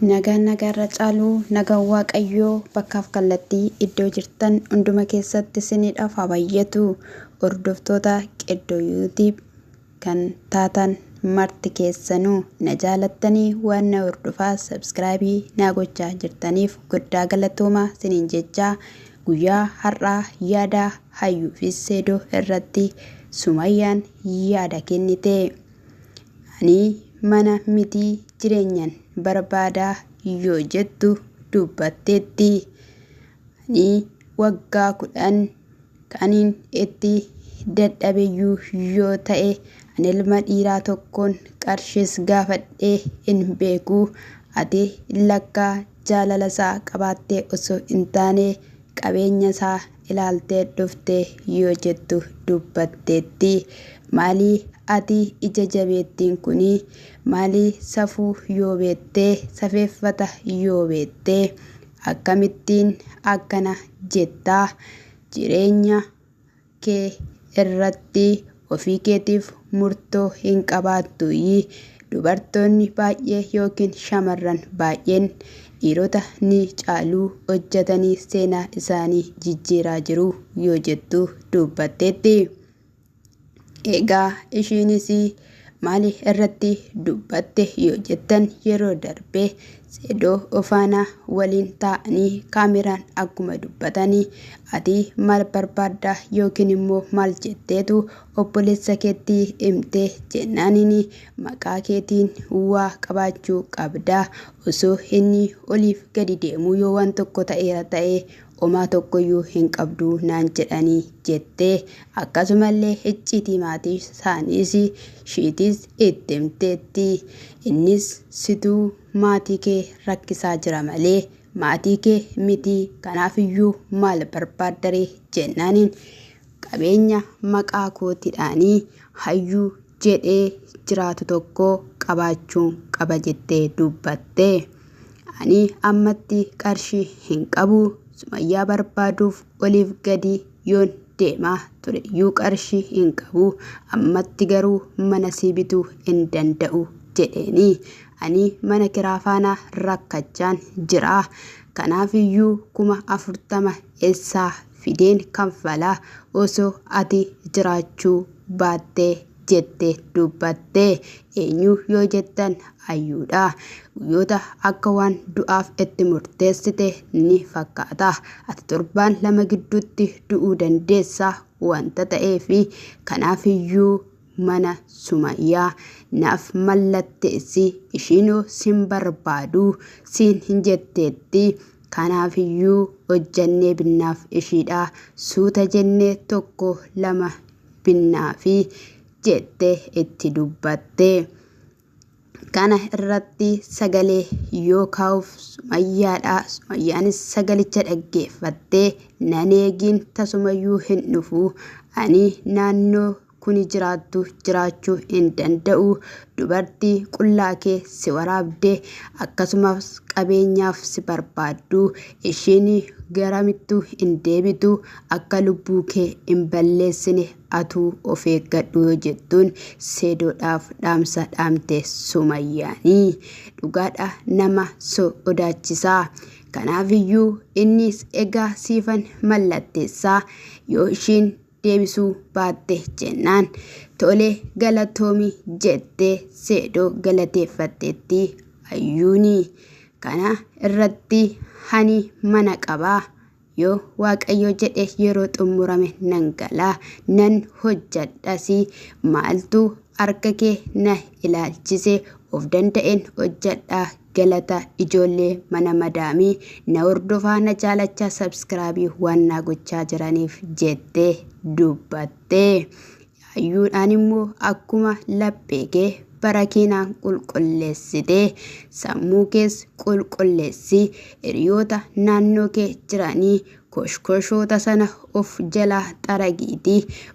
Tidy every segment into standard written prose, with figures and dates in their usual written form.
Nagaan nagaarra caaluu nagaan waaqayyoo bakkaaf kallattii iddoo jirtan hunduma keessatti isiniidhaaf haa baay'atu. Hordoftoota Qeddoo YouTube kan taatan marti keessanuu na jaalattanii waan na hordofaa subscribe na gochaa jirtaniif guddaa galatoomaa isiniin jechaa guyyaa har'aa yaada hayyuu fi seedoo irratti Sumayyaan yaada kennite. Ani mana miti jireenyan barbaadaa yoo jettu dubbatteetti. Ani waggaa 10 kanin itti dadhabeyyuu yoo ta'e ani ilma dhiiraa tokkoon qarshiis gaafadhee hin beeku. Ati lakkaa jaalala isaa qabaattee osoo hin taane qabeenya isaa ilaaltee dhuftee yoo jettu dubbatteetti. Maalii ati ija jabeettiin kuni maalii safuu yoo beettee safeeffata yoo beettee akkamittiin akkana jettaa jireenya kee irratti ofii keetiif murtoo hin qabaattuyi. Dubartoonni baay'ee yookiin shamarran baay'een dhiirota ni caaluu hojjetanii seenaa isaanii jijjiiraa jiru yoo jettu dubbatteetti. Egaa ishiinis maali irratti dubbatte yoo jettan yeroo darbee seedoo ofaanaa waliin ta'anii kaameraan akkuma dubbatanii ati maal barbaaddaa yookiin immoo maal jetteetu obboleessa keetti himtee jennaaniin maqaa keetiin waa qabaachuu qabdaa osoo inni oliif gadi deemuu yoo waan tokko ta'e homaa tokkoyyuu hin qabdu naan jedhanii jettee akkasumallee icciitii maatii isaaniis shiitis itti himteetti. Innis situu maatii kee rakkisaa jira malee maatii kee miti kanaafiyyuu maal barbaaddaree jennaaniin qabeenya maqaa kootiidhaanii hayyuu jedhee jiraatu tokko qabaachuun qaba jettee dubbatte. Ani ammatti qarshii hin qabu. Sumayyaa barbaaduuf oliif gadi yoon deemaa ture yoo qarshii hin qabu ammatti garuu mana sii bituu hin danda'u jedheeni. Ani mana kiraa faana rakkachaan jira. Kanaafiyyuu 40,000 eessaa fideen kanfalaa osoo ati jiraachuu baattee jettee dubbatte. Eenyu yoo jettan hayyuudha. Guyyoota akka waan du'aaf itti murteessite ni fakkaata. Ati 7 gidduutti du'uu dandeessa wanta ta'eefi kanaafiyyuu mana Sumayyaa naaf mallatteessi ishiinoo sin barbaadu siin hin jetteetti. Kanaafiyyuu hojjannee binnaaf ishiidha. Suuta jennee 1-2 binnaafi jettee itti dubbatte. Kana irratti sagalee yoo kaa'uuf Sumayyaadha. Sumayyaanis sagalicha dhaggeeffattee nan eegin tasumayyuu hin dhufu. Ani naannoo kuni jiraachuu hin danda'u. Dubartii qullaa kee si waraabdee akkasumas qabeenyaaf si barbaaddu ishiin garamittuu hin deebitu akka lubbuu kee hin balleessine atuu of eeggadhu yoo jettuun seedoodhaaf dhaamsa dhaamte Sumayyaanii. Dhugaadha nama sodaachisaa. Kanaafiyyuu innis egaa siifan mallatteessaa yoo ishiin deebisuu baatte jennaan tolee galatoomi jettee seedoo galateeffatteetti hayyuuni. Kana irratti hani mana qabaa yoo waaqayyo jedhe yeroo xumurame nan galaa nan hojjadhas maaltu harka kee na ilaalchise of danda'een hojjadhaa. Galata ijoollee mana madaamii na hordofaa na jaalachaa subscribe waan na gochaa jiraniif jettee dubbatte. Hayyuudhaan immoo akkuma laphee kee bara keenaan qulqulleessite sammuu kees qulqulleessi. Hiriyoota naannoo kee jiranii koshkoshoota sana of jalaa xaragiiti.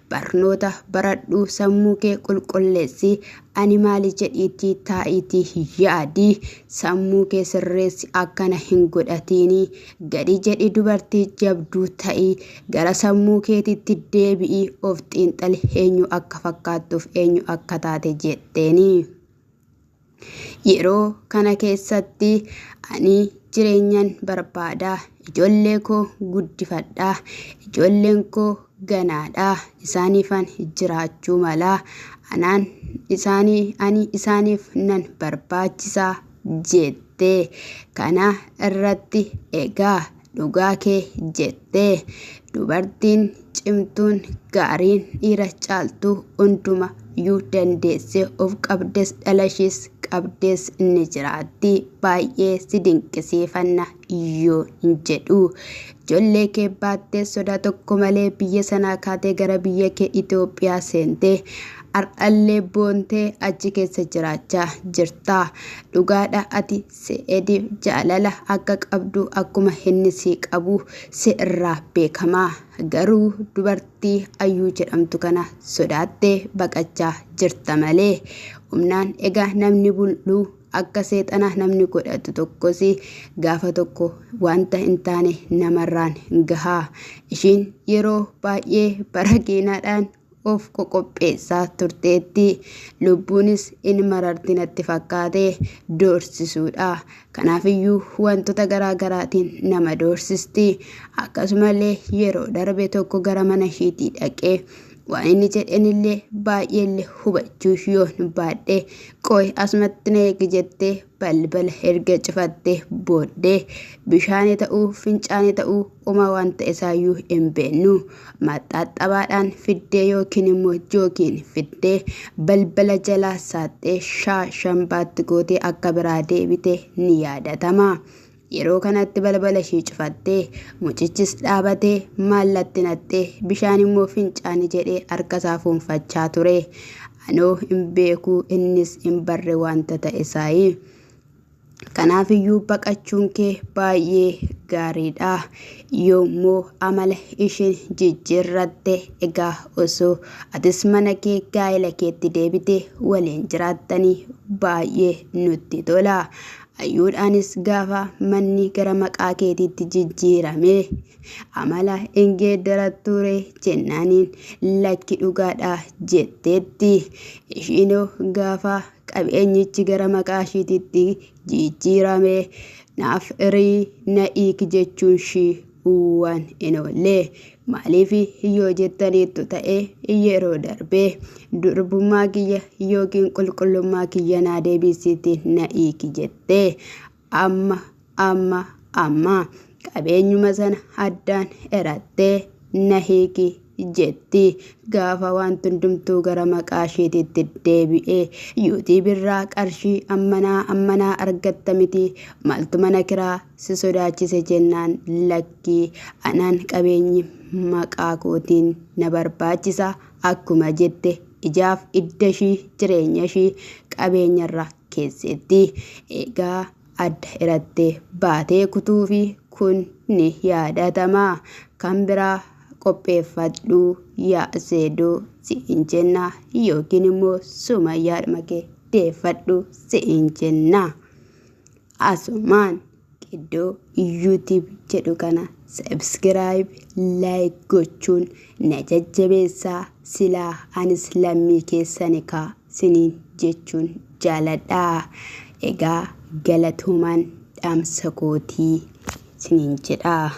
Barnoota baradhuu sammuu kee qulqulleessi. Ani maali jedhiitii taa'iitii yaadi. Sammuu kee sirreessi akkana hin godhatiini. Gadi jedhi dubartii jabduu ta'ii. Gara sammuu keetitti deebi'ii of xiinxali eenyu akka fakkaattuuf eenyu akka taate jetteeni. Yeroo kana keessatti ani jireenyan barbaada. Ijoollee koo guddifadhaa. Ijoolleen koo ganaadhaa. Isaaniifan jiraachuu mala. Ani isaaniif nan barbaachisaa jettee. Kana irratti egaa dhugaa kee jettee. Dubartiin cimtuun gaariin dhiira caaltuu hundumayyuu dandeessee of qabdes dhalashees qabdes ni jiraatti. Baay'ee si dinqisiifanna yoo hin jedhu. Ijoollee kee baattee sodaa tokko malee biyya sanaa kaatee gara biyya kee Itoophiyaa seentee har'allee boontee achi keessa jiraachaa jirta. Dhugaadha ati Se'ediif jaalala akka qabdu akkuma inni si qabu si irraa beekamaa. Garuu dubartii Ayyuu jedhamtu kana sodaattee baqachaa jirta malee. Humnaan egaa namni bul'uu akka seexana namni godhatu tokkos gaafa tokko wanta hin taane namarraan gahaa. Ishiin yeroo baay'ee barakiinaadhaan of qoqopheessaa turteetti. Lubbuunis in mararti natti fakkaatee doorsisuudha. Kanaafiyyuu wantoota garaagaraatiin nama doorsisti. Akkasumallee yeroo darbe tokko gara mana ishiitii dhaqee waan inni jedhanillee baay'eellee hubachuu yoon baadhee qoy asumatti na eegi jettee balbala erga cufattee booddee bishaanii ta'uu fincaanii ta'uu uma wanta isaayyuu hin beeknu maxxaxabaadhaan fiddee yookiin immoo jookiin fiddee balbala jalaa saaxee shambaatti gootee akka biraa deebite ni yaadatama. Yeroo kanatti balbala ishii cufattee mucichis dhaabatee maallatti nattee bishaan immoo fincaanii jedhee harkasaa fuunfachaa ture. Anoo hin beeku innis hin barre wanta ta'e isaayii. Kanaafiyyuu baqachuun kee baay'ee gaariidha. Yoommoo amala ishiin jijjiirratte egaa osoo atis mana kee gaa'ela keetti deebite waliin jiraattanii baay'ee nutti tola. Ayyuudhaanis gaafa manni gara maqaa keetiitti jijjiirame amala hin geeddaratture jennaaniin lakki dhugaadha jetteetti. Ishiinoo gaafa qabeenyichi gara maqaa ishiititti jijjiirame naaf hirii na hiiki jechuun ishii waan hin oolle. Maaliif yoo jettaniittu ta'e yeroo darbee durbummaa kiyya yookiin qulqullummaa kiyya naa deebisiitti na hiiki jettee amma qabeenyuma sana addaan hirattee na hiiki jetti. Gaafa wanti hundumtuu gara maqaa isheetitti deebi'ee yuutii birraa qarshii ammanaa argatta miti maaltu mana kiraa si sodaachise jennaan lakkii anaan qabeenyi maqaa kootiin na barbaachisa akkuma jette ijaaf idda ishii jireenya ishii qabeenyarra keessetti. Egaa adda hirattee baatee kutuufi kun ni yaadatama. Kan biraa qopheeffadhu yaa Seedoo si'in jenna yookiin immoo Sumayyaadhuma kee deeffadhu si'in jenna. Asumaan Qiddoo YouTube jedhu kana subscribe like gochuun na jajjabeessaa. Silaa anis lammii keessani kaa siniin jechuun jaaladhaa. Egaa galatoomaan dhaamsa kootii siniin jedhaa.